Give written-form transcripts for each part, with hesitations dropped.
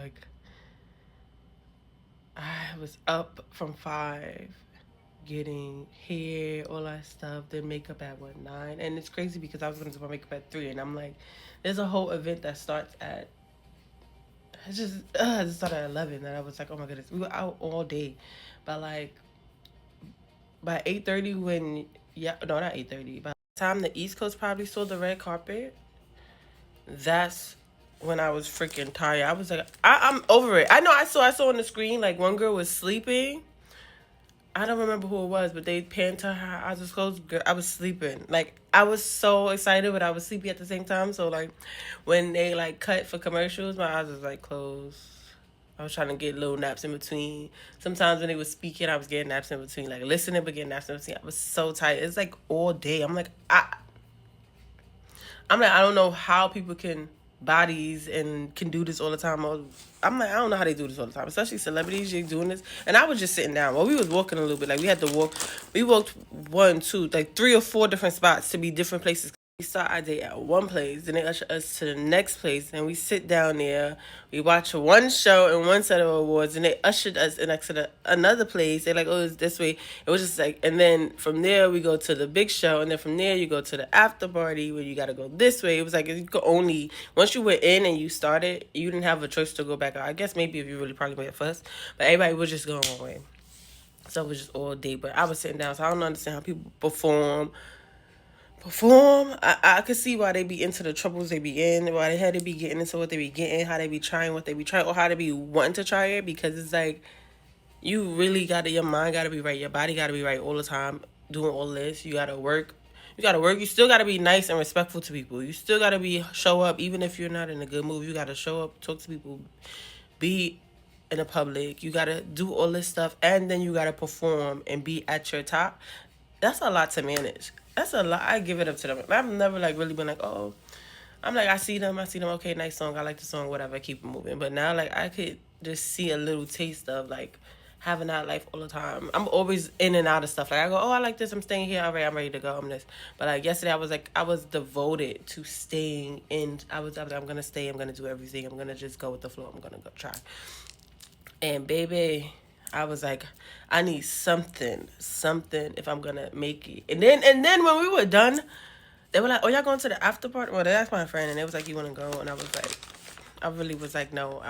like, I was up from 5, getting hair, all that stuff, then makeup at what, 9? And it's crazy because I was gonna do my makeup at 3, and I'm like, there's a whole event that starts at it started at 11, and I was like, oh my goodness, we were out all day. But like by 8:30, when, yeah, no, not 8:30, by the time the East Coast probably saw the red carpet, that's when I was freaking tired. I was like, I'm over it. I know I saw on the screen like one girl was sleeping. I don't remember who it was, but they panned to her eyes was closed. Girl, I was sleeping. Like, I was so excited, but I was sleepy at the same time. So like, when they like cut for commercials, my eyes was like closed. I was trying to get little naps in between. Sometimes when they was speaking, I was getting naps in between, like listening but getting naps in between. I was so tired. It's like all day. I'm like, I don't know how people can bodies and can do this all the time. I'm like, I don't know how they do this all the time, especially celebrities. They doing this, and I was just sitting down. Well, we was walking a little bit. Like, we had to walk. We walked 1, 2, like 3 or 4 different spots to be different places. We start our day at one place, then they usher us to the next place, and we sit down there. We watch one show and one set of awards, and they ushered us next to another place. They're like, oh, it's this way. It was just like, and then from there we go to the big show, and then from there you go to the after party where you got to go this way. It was like, you could only, once you were in and you started, you didn't have a choice to go back out. I guess maybe if you really probably made it first, but everybody was just going one way. So it was just all day, but I was sitting down, so I don't understand how people perform. I could see why they be into the troubles they be in, why they had to be getting into what they be getting, how they be trying what they be trying, or how they be wanting to try it, because it's like, you really gotta, your mind gotta be right, your body gotta be right all the time, doing all this. You gotta work, you still gotta be nice and respectful to people, you still gotta show up, even if you're not in a good mood, you gotta show up, talk to people, be in the public, you gotta do all this stuff, and then you gotta perform and be at your top. That's a lot to manage. That's a lot. I give it up to them. I've never like really been like, oh, I'm like, I see them. Okay, nice song. I like the song, whatever. Keep it moving. But now, like, I could just see a little taste of like having that life all the time. I'm always in and out of stuff. Like, I go, oh, I like this. I'm staying here. All right, I'm ready to go. I'm this. But like yesterday, I was devoted to staying in. I was like, I'm gonna stay. I'm gonna do everything. I'm gonna just go with the flow. I'm gonna go try. And baby, I was like, I need something if I'm gonna make it. And then when we were done, they were like, oh, y'all going to the after party? Well, they asked my friend, and they was like, you want to go? And I was like, I really was like, no.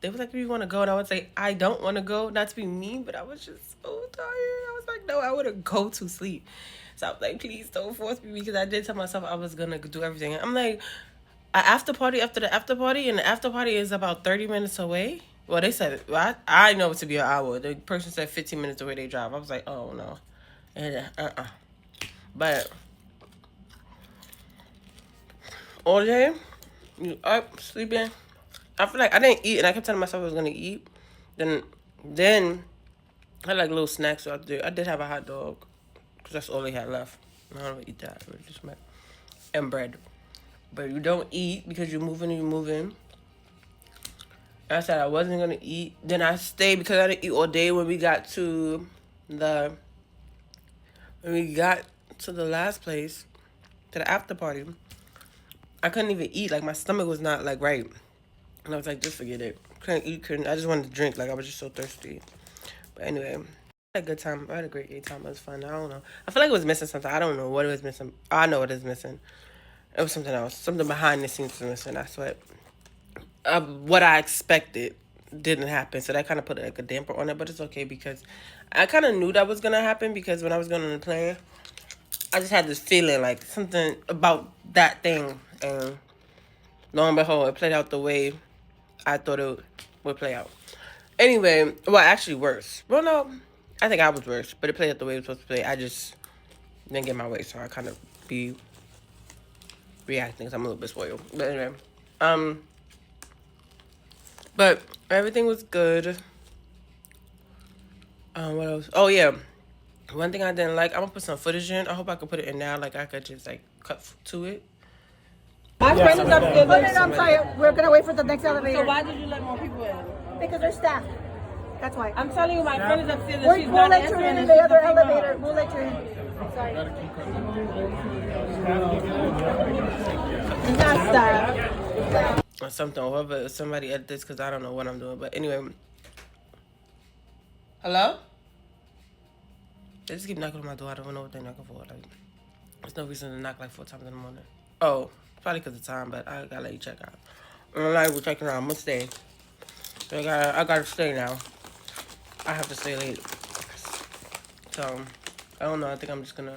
They was like, you want to go? And I was like, I don't want to go. Not to be mean, but I was just so tired. I was like, no, I want to go to sleep. So I was like, please don't force me, because I did tell myself I was gonna do everything. I'm like, an after party after the after party, and the after party is about 30 minutes away. Well, they said, I know it to be an hour. The person said 15 minutes away they drive. I was like, oh, no. And, But all day, you up, sleeping. I feel like I didn't eat, and I kept telling myself I was going to eat. Then I had like little snacks out there. I did have a hot dog, because that's all they had left. I don't eat that. And bread. But you don't eat because you're moving. I said I wasn't going to eat. Then I stayed because I didn't eat all day when we got to the last place, to the after party. I couldn't even eat. Like, my stomach was not, like, right. And I was like, just forget it. I just wanted to drink. Like, I was just so thirsty. But anyway, I had a good time. I had a great time. It was fun. I don't know. I feel like it was missing something. I don't know what it was missing. I know what it was missing. It was something else. Something behind the scenes was missing. That's what I expected didn't happen. So that kind of put like a damper on it. But it's okay, because I kind of knew that was going to happen, because when I was going on the plane, I just had this feeling like something about that thing. And lo and behold, it played out the way I thought it would play out. Anyway, well, actually worse. Well, no, I think I was worse. But it played out the way it was supposed to play. I just didn't get my way. So I kind of be reacting because I'm a little bit spoiled. But anyway, but everything was good. What else? Oh yeah, one thing I didn't like. I'm gonna put some footage in. I hope I can put it in now. Like, I could just like cut to it. My friend is upstairs. No, I'm sorry. We're gonna wait for the next elevator. So why did you let more people in? Because they're staffed. That's why. I'm telling you, my friend is upstairs and she's We'll not let you answering. in the other elevator. We'll let you in. Sorry. It's not staffed. or something. Or whoever, somebody edit this because I don't know what I'm doing. But anyway. Hello? They just keep knocking on my door. I don't know what they're knocking for. Like, there's no reason to knock like 4 times in the morning. Oh, probably because of time, but I gotta let you check out. I'm like, we're checking out. I'm gonna stay. So I gotta stay now. I have to stay late. So, I don't know. I think I'm just gonna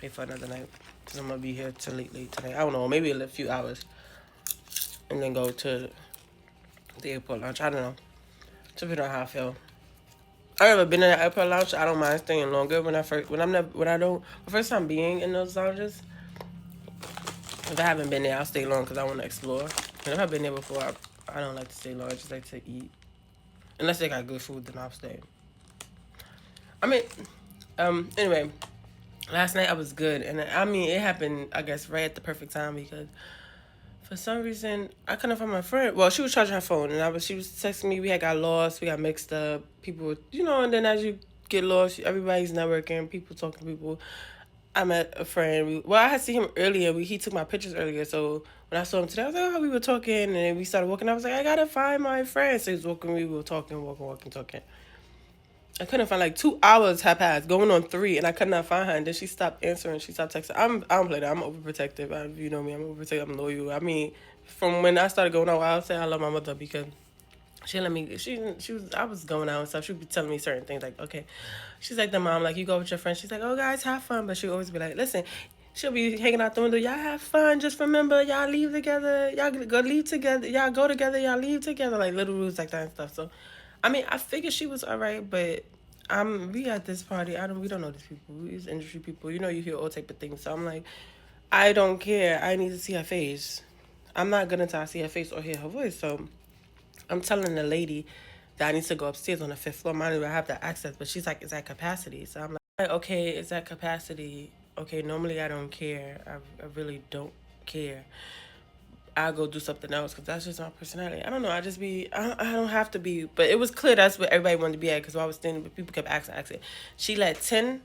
pay for another night. Because I'm gonna be here till late tonight. I don't know. Maybe a few hours. And then go to the airport lounge. I don't know. Depending on how I feel. I've never been in an airport lounge. I don't mind staying longer the first time being in those lounges. If I haven't been there, I'll stay long because I want to explore. And if I've been there before, I don't like to stay long. I just like to eat. Unless they got good food, then I'll stay. I mean, anyway, last night I was good. And I mean, it happened, I guess, right at the perfect time because for some reason, I couldn't find my friend. Well, she was charging her phone, and she was texting me. We had got lost. We got mixed up. People, and then as you get lost, everybody's networking. People talking to people. I met a friend. I had seen him earlier. He took my pictures earlier. So when I saw him today, I was like, oh, we were talking. And then we started walking. I was like, I got to find my friend. So he was walking. We were talking, talking. I couldn't find, like 2 hours had passed, going on 3, and I could not find her. And then she stopped answering. She stopped texting. I don't play that. I'm overprotective. You know me. I'm overprotective. I'm loyal. I mean, from when I started going out, I'll say I love my mother because she let me. I was going out and stuff. She'd be telling me certain things like, okay. She's like the mom, like you go with your friends. She's like, oh guys, have fun. But she'll always be like, listen. She'll be hanging out the window. Y'all have fun. Just remember, y'all leave together. Y'all go leave together. Y'all go together. Y'all leave together. Like little rules like that and stuff. So, I mean, I figured she was all right, but we at this party. We don't know these people. These industry people. You hear all type of things. So I'm like, I don't care. I need to see her face. I'm not gonna until I see her face or hear her voice. So I'm telling the lady that I need to go upstairs on the 5th floor. Mind you, I have the access, but she's like, is that capacity? So I'm like, okay, is that capacity? Okay, normally I don't care. I really don't care. I'll go do something else because that's just my personality. I don't know. I don't have to be. But it was clear that's what everybody wanted to be at because while I was standing, people kept asking. She let 10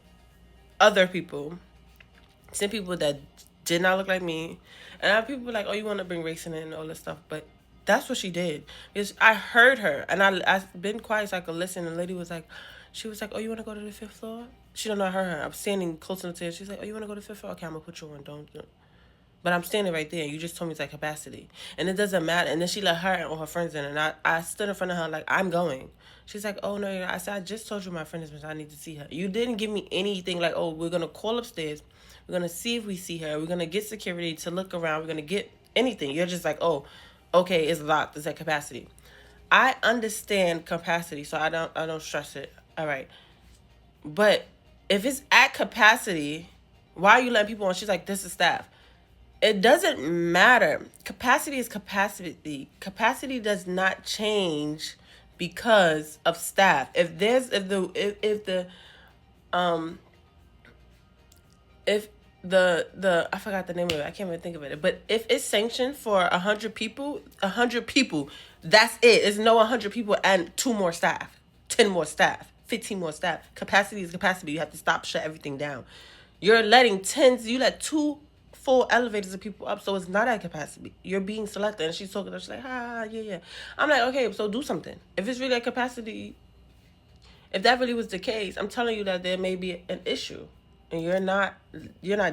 other people, 10 people that did not look like me. And I have people like, oh, you want to bring race in it and all this stuff. But that's what she did. Because I heard her and I've been quiet so I could listen. And the lady was like, oh, you want to go to the 5th floor? She don't know I heard her. I'm standing close to the stairs. She's like, oh, you want to go to the 5th floor? Okay, I'm going to put you on. Don't. But I'm standing right there. You just told me it's like capacity. And it doesn't matter. And then she let her and all her friends in. And I stood in front of her like, I'm going. She's like, oh, no, you're not. I said, I just told you my friend is missing. I need to see her. You didn't give me anything like, oh, we're going to call upstairs. We're going to see if we see her. We're going to get security to look around. We're going to get anything. You're just like, oh, okay, it's locked. It's at capacity. I understand capacity, so I don't stress it. All right. But if it's at capacity, why are you letting people on? She's like, this is staff. It doesn't matter. Capacity is capacity. Capacity does not change because of staff. If the I forgot the name of it. I can't even think of it. But if it's sanctioned for 100 people, 100 people, that's it. It's no 100 people and 2 more staff, 10 more staff, 15 more staff. Capacity is capacity. You have to shut everything down. You're letting you let 2 full elevators of people up, so it's not at capacity. You're being selected. And she's talking to her, she's like, yeah. I'm like, okay, so do something. If it's really at capacity, if that really was the case, I'm telling you that there may be an issue. And you're not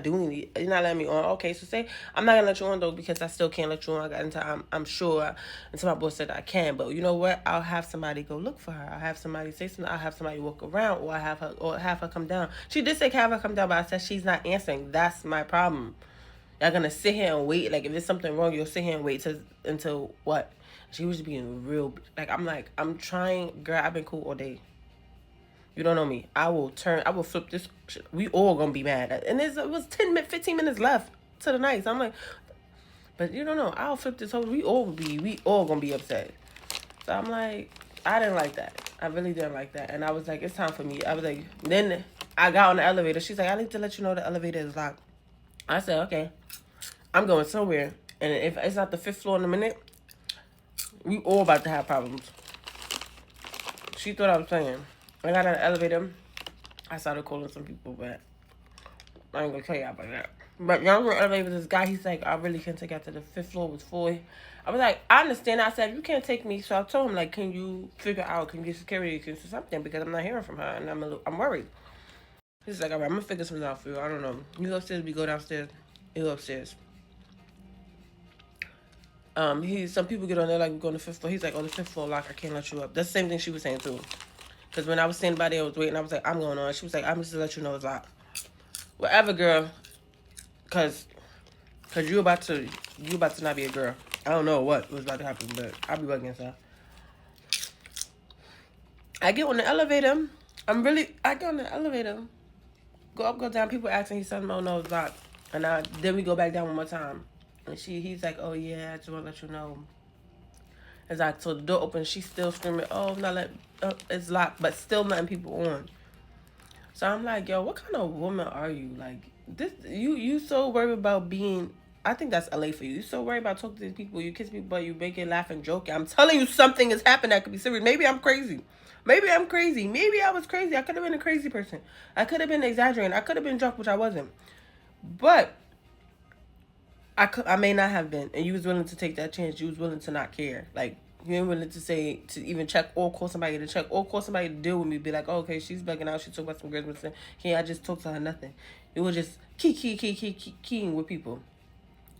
doing it. You're not letting me on. Okay, so say I'm not gonna let you on though because I still can't let you on. I'm sure until my boss said I can. But you know what? I'll have somebody go look for her. I'll have somebody say something. I'll have somebody walk around, or have her come down. She did say have her come down, but I said she's not answering. That's my problem. Y'all gonna sit here and wait. Like if there's something wrong, you'll sit here and wait until what? She was being real. I'm trying. Girl, I've been cool all day. You don't know me. I will flip this. We all gonna be mad. And it was 15 minutes left to the night. So I'm like, but you don't know. I'll flip this whole. We all gonna be upset. So I'm like, I didn't like that. I really didn't like that. And I was like, it's time for me. I was like, then I got on the elevator. She's like, I need to let you know the elevator is locked. I said, okay. I'm going somewhere. And if it's not the 5th floor in a minute, we all about to have problems. She thought I was playing. I got on the elevator. I started calling some people, but I ain't gonna tell y'all about that. But young elevator with this guy, he's like, I really can't take you out to the fifth floor. It was full. I was like, I understand. I said, you can't take me. So I told him, like, can you figure out, can you get security, can you do something? Because I'm not hearing from her, and I'm worried. He's like, all right, I'm going to figure something out for you. I don't know. You go upstairs, we go downstairs. You go upstairs. Some people get on there, like, we go on the fifth floor. He's like, on the fifth floor, lock, I can't let you up. That's the same thing she was saying, too. Because when I was standing by there, I was waiting. I was like, I'm going on. She was like, I'm just to let you know it's locked. Whatever, girl. Because you about to not be a girl. I don't know what was about to happen, but I'll be working so. I get on the elevator. I get on the elevator. Go up, go down. People asking, he said, no, it's locked. And then we go back down one more time. And he's like, oh yeah, I just want to let you know. It's like, so the door opens, she's still screaming, it's locked, but still letting people on. So I'm like, yo, what kind of woman are you? Like, this, you so worried about being, I think that's LA for you. You so worried about talking to these people, you kiss people, but you make it laugh and joke. I'm telling you, something has happened that could be serious. Maybe I'm crazy. Maybe I was crazy. I could have been a crazy person. I could have been exaggerating. I could have been drunk, which I wasn't. But I may not have been. And you was willing to take that chance. You was willing to not care. Like, you ain't willing to even check or call somebody to check or call somebody to deal with me. Be like, oh, okay, she's bugging out. She talked about some girls. Can't I just talk to her? Nothing. It was just keying with people.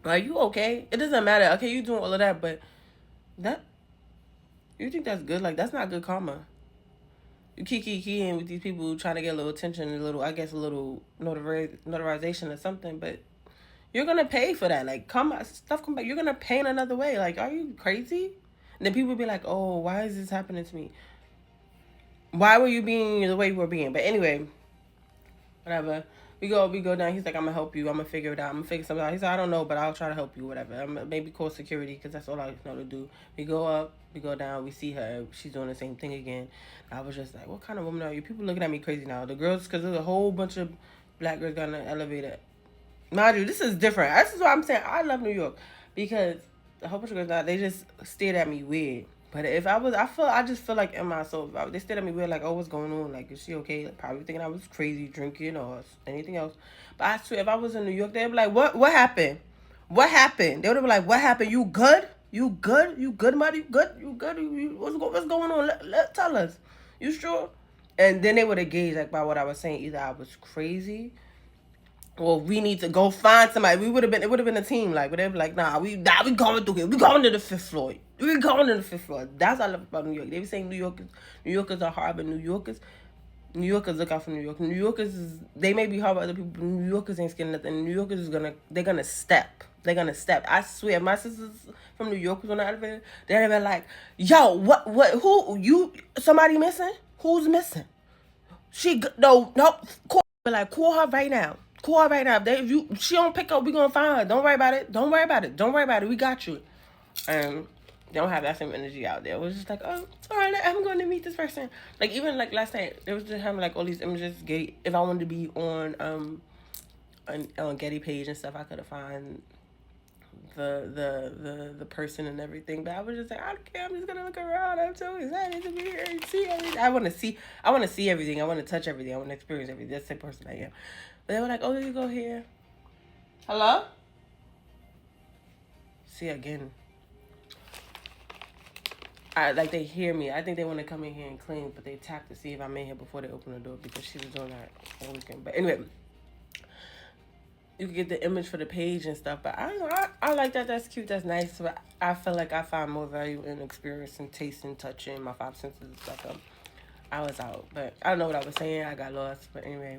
Are you okay? It doesn't matter. Okay, you doing all of that, but you think that's good? Like, that's not good karma. You keying with these people trying to get a little attention, a little notarization or something, but you're gonna pay for that. Like, stuff come back. You're gonna pay in another way. Like, are you crazy? And then people be like, oh, why is this happening to me? Why were you being the way you were being? But anyway, whatever. We go down. He's like, I'm gonna help you. I'm gonna figure it out. I'm gonna figure something out. He said, I don't know, but I'll try to help you. Whatever. I'm gonna maybe call security because that's all I know to do. We go up. We go down. We see her. She's doing the same thing again. I was just like, what kind of woman are you? People looking at me crazy now. The girls, because there's a whole bunch of black girls got in the elevator. Mind you, this is different. This is what I'm saying. I love New York because a whole bunch of girls now, they just stared at me weird. But if I just feel like in my soul, they stared at me weird, like, oh, what's going on? Like, is she okay? Like, probably thinking I was crazy, drinking or anything else. But I swear, if I was in New York, they'd be like, what happened? What happened? They would be like, what happened? You good? You good? You good, Marty? You good? You good? What's going on? Tell us. You sure? And then they would have gauged, like, by what I was saying. Either I was crazy, or we need to go find somebody. It would have been a team, like, but they'd be like, nah, we going through here. We going to the fifth floor. We going to the fifth floor. That's what I love about New York. They be saying New Yorkers are hard, but New Yorkers look out for New York. New Yorkers they may be hard by other people, but New Yorkers ain't scared of nothing. New Yorkers they're gonna step. They're gonna step. I swear, my sisters from New York was on the elevator. They'd be like, yo, somebody missing? Who's missing? No, call her right now. Call her right now. If she don't pick up, we gonna find her. Don't worry about it. We got you. They don't have that same energy out there. It was just like, oh, all right, I'm going to meet this person. Like, even like last night, it was just having like all these images. If I wanted to be on Getty page and stuff, I could have found the person and everything. But I was just like, I don't care. I'm just gonna look around. I'm so excited to be here and see everything. I want to see everything. I want to touch everything. I want to experience everything. That's the person I am. But they were like, oh, you go here. Hello? See again. They hear me. I think they want to come in here and clean, but they tap to see if I'm in here before they open the door because she was doing that all weekend. But anyway, you can get the image for the page and stuff. But I don't know. I like that. That's cute. That's nice. But I feel like I find more value in experiencing, tasting, touching, my five senses and stuff. So I was out, but I don't know what I was saying. I got lost. But anyway,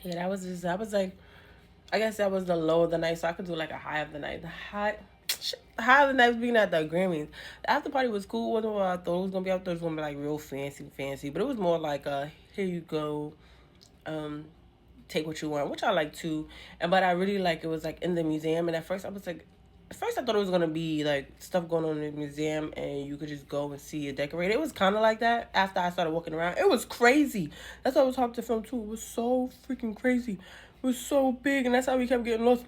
yeah, I was like, I guess that was the low of the night. So I could do like a high of the night. The high of the night was being at the Grammys. The after party was cool. It wasn't what I thought it was gonna be. I thought it was gonna be like real fancy. But it was more like here you go, take what you want, which I like too. But I really like it was like in the museum. And at first I thought it was gonna be like stuff going on in the museum and you could just go and see it decorated. It was kind of like that after I started walking around. It was crazy. That's why it was hard to film too. It was so freaking crazy. It was so big, and that's how we kept getting lost.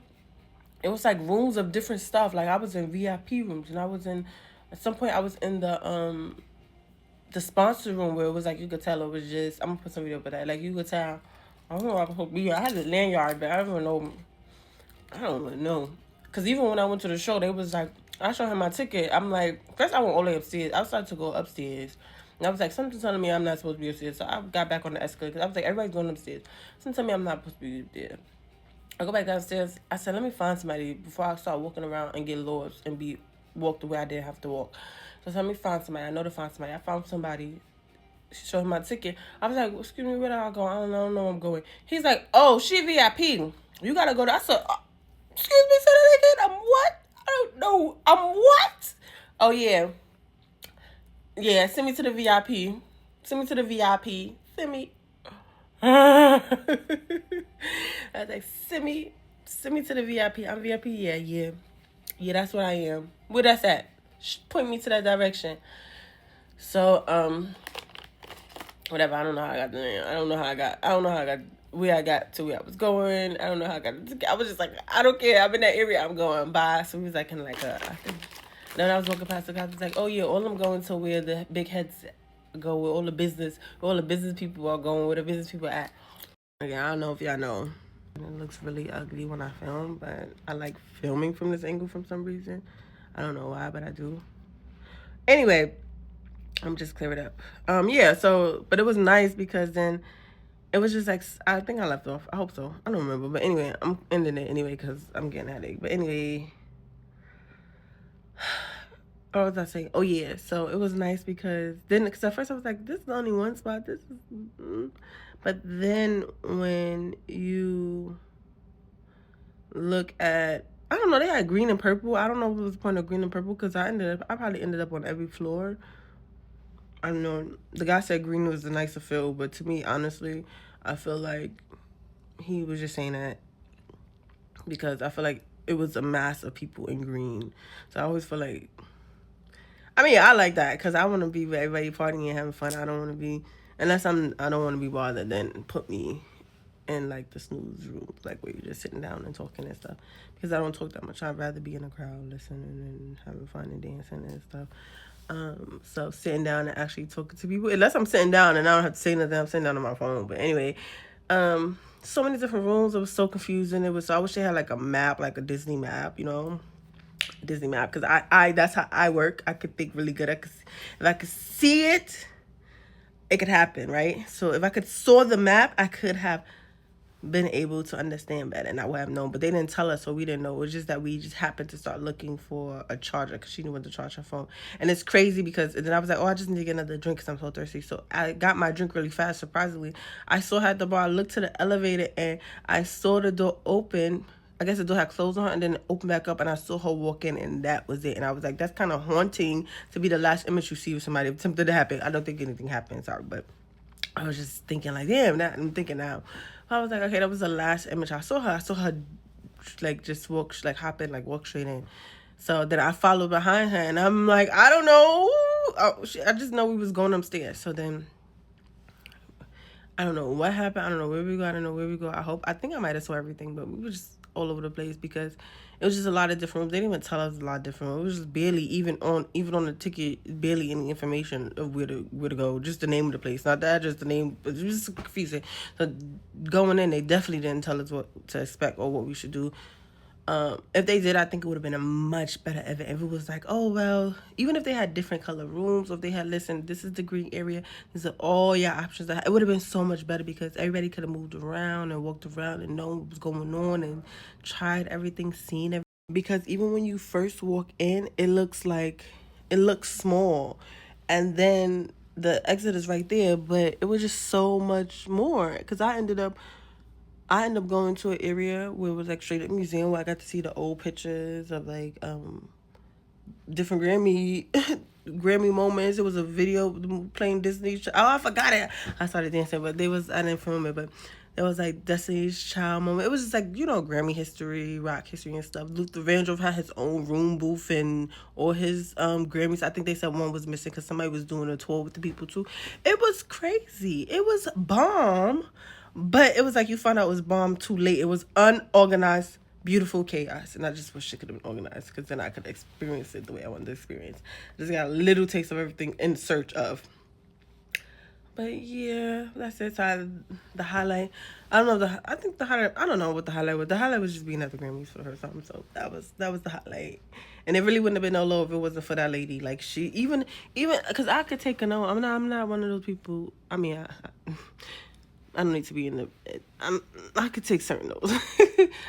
It was like rooms of different stuff. Like I was in VIP rooms, and at some point I was in the sponsor room where it was like you could tell it was I'm gonna put some video about that. Like you could tell, I don't know what I'm supposed to be. I had a lanyard, but I don't even know. I don't really know. Because even when I went to the show, they was like, I showed him my ticket. I'm like, first I went all the way upstairs. I started to go upstairs. And I was like, something telling me I'm not supposed to be upstairs. So I got back on the escalator. Because I was like, everybody's going upstairs. Something telling me I'm not supposed to be there. I go back downstairs. I said, let me find somebody before I start walking around and get lost and be walked the way I didn't have to walk. So I said, let me find somebody. I know to find somebody. I found somebody. She showed him my ticket. I was like, excuse me, where do I go? I don't know where I'm going. He's like, oh, she VIP. You got to go there. I said, excuse me, say that again. I'm what? I don't know. I'm what? Oh, yeah. Yeah, send me to the VIP. Send me to the VIP. Send me. I was like, send me to the VIP. I'm VIP. Yeah. Yeah, that's what I am. Where that's at? Point me to that direction. So, whatever. I don't know how I got there. I don't know how I got where I got to where I was going. I don't know how I got. I was just like, I don't care. I'm in that area. I'm going by. So he was like, kind of like, I think. Then I was walking past the guy. I was like, oh yeah, all I'm going to where the big heads go, where all the business people are going, where the business people at. Yeah, I don't know if y'all know. It looks really ugly when I film, but I like filming from this angle for some reason. I don't know why, but I do. Anyway, I'm just clear it up. Yeah, so, but it was nice because then it was just like, I think I left off. I hope so. I don't remember. But anyway, I'm ending it anyway because I'm getting a headache. But anyway, what was I saying? Oh, yeah. So it was nice because then, because at first I was like, this is only one spot. This is, but then when you look at, I don't know, they had green and purple. I don't know if it was the point of green and purple because I probably ended up on every floor. I don't know. The guy said green was the nicer feel, but to me, honestly, I feel like he was just saying that because I feel like it was a mass of people in green. So I always feel like, I mean, I like that because I want to be with everybody partying and having fun. I don't want to be, I don't want to be bothered, then put me in like the snooze room, like where you're just sitting down and talking and stuff. Because I don't talk that much. I'd rather be in a crowd listening and having fun and dancing and stuff. So sitting down and actually talking to people, unless I'm sitting down and I don't have to say nothing, I'm sitting down on my phone. But anyway, so many different rooms. It was so confusing. I wish they had like a map, like a Disney map, Disney map. Because I that's how I work. I could think really good. If I could see it, it could happen, right? So if I could saw the map, I could have been able to understand better and I would have known, but they didn't tell us, so we didn't know. It was just that we just happened to start looking for a charger because she knew when to charge her phone. And it's crazy because then I was like, oh, I just need to get another drink because I'm so thirsty. So I got my drink really fast. Surprisingly, I saw her at the bar. I looked to the elevator and I saw the door open. I guess the door had closed on her and then it opened back up and I saw her walk in and that was it. And I was like, that's kind of haunting to be the last image you see of somebody. If something did happen, I don't think anything happened, sorry, but I was just thinking like, damn, I'm thinking now. I was like, okay, that was the last image I saw her. I saw her like just walk, like hop in, like walk straight in. So then I followed behind her and I'm like, I don't know. I just know we was going upstairs. So then I don't know what happened. I don't know where we go. I don't know where we go. I think I might have saw everything, but we were just all over the place because it was just a lot of different rooms. They didn't even tell us a lot of different rooms. It was just barely, even on the ticket, barely any information of where to go. Just the name of the place, not that, just the name. It was just confusing. So going in, they definitely didn't tell us what to expect or what we should do. If they did, I think it would have been a much better event. If it was like, oh, well, even if they had different color rooms, or if they had, listen, this is the green area, these are all your options. It would have been so much better because everybody could have moved around and walked around and known what was going on and tried everything, seen everything. Because even when you first walk in, it looks small. And then the exit is right there, but it was just so much more. Because I ended up going to an area where it was like straight up museum where I got to see the old pictures of like different Grammy moments. It was a video playing Disney. I forgot it. I started dancing, but I didn't film it, but there was like Destiny's Child moment. It was just like, Grammy history, rock history and stuff. Luther Vandross had his own room booth and all his Grammys. I think they said one was missing because somebody was doing a tour with the people too. It was crazy. It was bomb. But it was like you found out it was bomb too late. It was unorganized, beautiful chaos. And I just wish it could have been organized because then I could experience it the way I wanted to experience. Just got a little taste of everything in search of. But yeah, that's it. So the highlight. I don't know I think the highlight. I don't know what the highlight was. The highlight was just being at the Grammys for her something. So that was the highlight. And it really wouldn't have been no low if it wasn't for that lady. Like she even because I could take a note. I'm not one of those people. I mean, I don't need to be in the. I could take certain notes.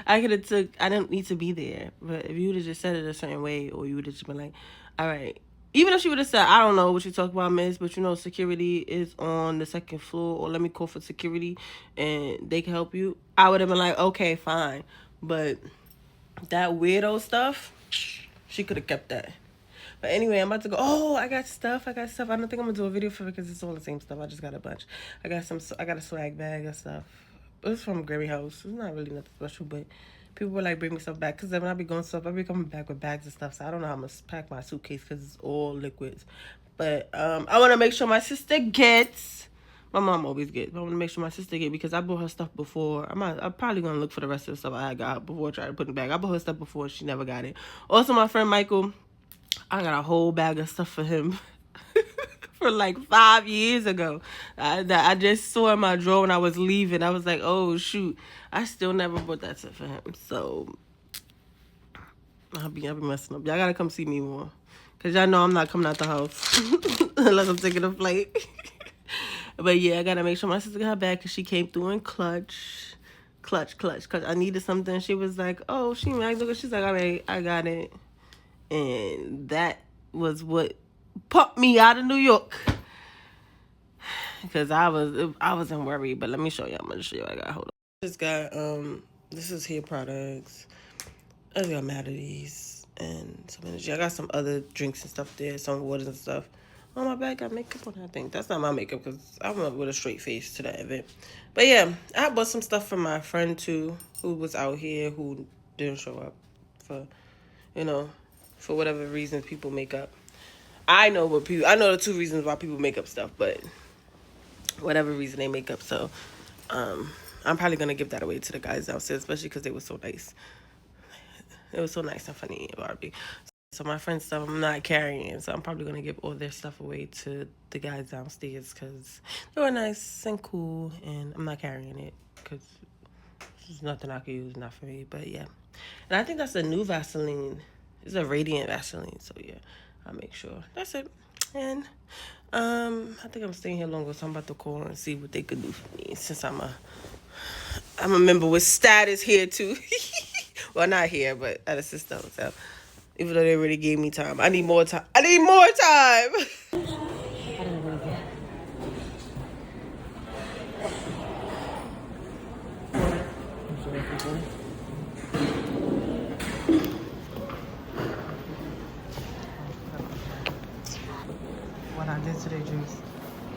I could have took. I don't need to be there. But if you would have just said it a certain way, or you would have just been like, all right. Even if she would have said, I don't know what you talk about, miss, but you know, security is on the second floor, or let me call for security and they can help you, I would have been like, okay, fine. But that weirdo stuff, she could have kept that. But anyway, I'm about to go. Oh, I got stuff. I don't think I'm gonna do a video for it because it's all the same stuff. I just got a bunch. I got a swag bag of stuff. It's from Grammy House. It's not really nothing special, but people were like, bring me stuff back. Because when I be going stuff, I be coming back with bags of stuff. So I don't know how I'm going to pack my suitcase because it's all liquids. But I want to make sure my sister gets. My mom always gets. But I want to make sure my sister gets because I bought her stuff before. I'm probably going to look for the rest of the stuff I got before I try to put it back. I bought her stuff before. She never got it. Also, my friend Michael, I got a whole bag of stuff for him. For like 5 years ago. I just saw in my drawer when I was leaving. I was like, oh, shoot. I still never bought that stuff for him. So, I'll be messing up. Y'all gotta come see me more. Because y'all know I'm not coming out the house. Unless I'm taking a flight. But yeah, I gotta make sure my sister got her back because she came through in clutch. Clutch. Because I needed something. She was like, oh, she's like, all right, I got it. And that was what pumped me out of New York. Because I wasn't worried. But let me show you. I'm going to show you what I got. Hold on. I just got, this is hair products. I just got mad at these. And some energy. I got some other drinks and stuff there. Some waters and stuff. Oh, my bag got makeup on that thing. That's not my makeup because I went with a straight face to that event. But yeah, I bought some stuff from my friend too, who was out here, who didn't show up for, for whatever reasons people make up. I know the two reasons why people make up stuff, but whatever reason they make up. So, I'm probably going to give that away to the guys downstairs, especially because they were so nice. It was so nice and funny and Barbie. So my friend's stuff I'm not carrying, so I'm probably going to give all their stuff away to the guys downstairs because they were nice and cool, and I'm not carrying it because there's nothing I could use, not for me, but yeah. And I think that's a new Vaseline. It's a Radiant Vaseline, so yeah, I'll make sure. That's it. And I think I'm staying here longer, so I'm about to call and see what they could do for me since I'm a member with status here too. Well, not here, but at a sister hotel. Even though they already gave me time. I need more time. What I did today, juice.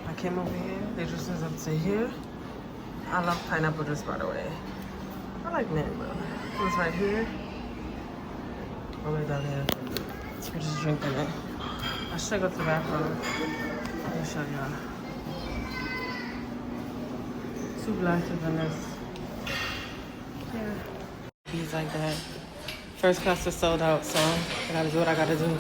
I came over here. They just says up to here. I love pineapple juice, by the way. I like mint, but it was right here. All the way down here. We're just drinking it. I should go to the bathroom. Let me show y'all. 2 glasses in this. Yeah. He's like that. First class is sold out, so I gotta do what I gotta do.